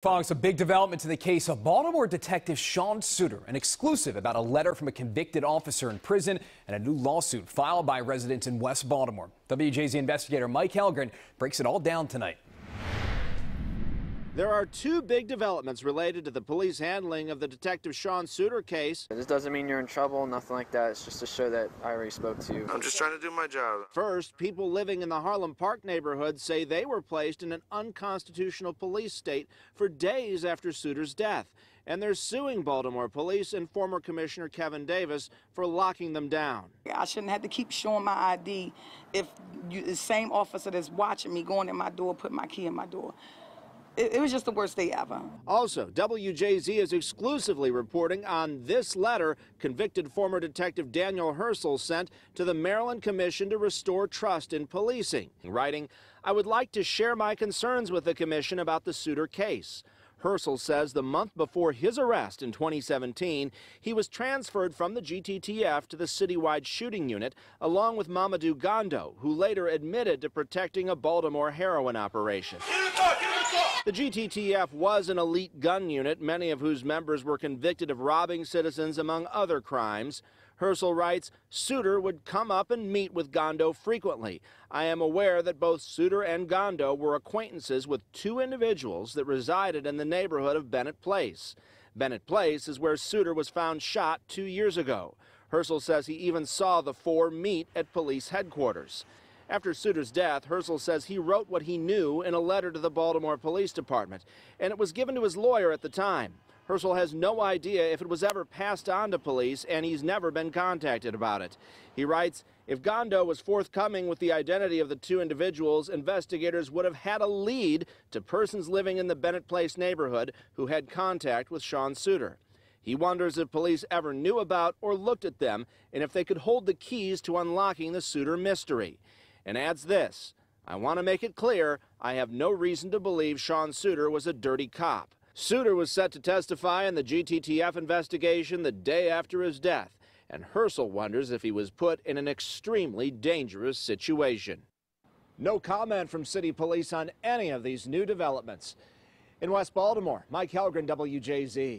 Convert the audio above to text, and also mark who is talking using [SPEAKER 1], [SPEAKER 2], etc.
[SPEAKER 1] Fox, a big development to the case of Baltimore detective Sean Suiter, an exclusive about a letter from a convicted officer in prison and a new lawsuit filed by residents in West Baltimore. WJZ investigator Mike Helgren breaks it all down tonight.
[SPEAKER 2] There are two big developments related to the police handling of the Detective Sean Suiter case.
[SPEAKER 3] This doesn't mean you're in trouble, nothing like that. It's just to show that I already spoke to you.
[SPEAKER 4] I'm just trying to do my job.
[SPEAKER 2] First, people living in the Harlem Park neighborhood say they were placed in an unconstitutional police state for days after Suiter's death. And they're suing Baltimore police and former Commissioner Kevin Davis for locking them down.
[SPEAKER 5] I shouldn't have to keep showing my ID if the same officer that's watching me going in my door put my key in my door. It was just the worst day ever.
[SPEAKER 2] Also, WJZ is exclusively reporting on this letter convicted former Detective Daniel Herschel sent to the Maryland Commission to Restore Trust in Policing, writing, "I would like to share my concerns with the Commission about the Suiter case." Herschel says the month before his arrest in 2017, he was transferred from the GTTF to the citywide shooting unit, along with Mamadou Gondo, who later admitted to protecting a Baltimore heroin operation. The GTTF was an elite gun unit, many of whose members were convicted of robbing citizens, among other crimes. Herschel writes, Suiter would come up and meet with Gondo frequently. I am aware that both Suiter and Gondo were acquaintances with two individuals that resided in the neighborhood of Bennett Place. Bennett Place is where Suiter was found shot 2 years ago. Herschel says he even saw the four meet at police headquarters. After Suiter's death, Herschel says he wrote what he knew in a letter to the Baltimore Police Department, and it was given to his lawyer at the time. Herschel has no idea if it was ever passed on to police, and he's never been contacted about it. He writes, if Gondo was forthcoming with the identity of the two individuals, investigators would have had a lead to persons living in the Bennett Place neighborhood who had contact with Sean Suiter. He wonders if police ever knew about or looked at them, and if they could hold the keys to unlocking the Suiter mystery. And adds this, I want to make it clear, I have no reason to believe Sean Suiter was a dirty cop. Suiter was set to testify in the GTTF investigation the day after his death, and Herschel wonders if he was put in an extremely dangerous situation. No comment from city police on any of these new developments. In West Baltimore, Mike Helgren, WJZ.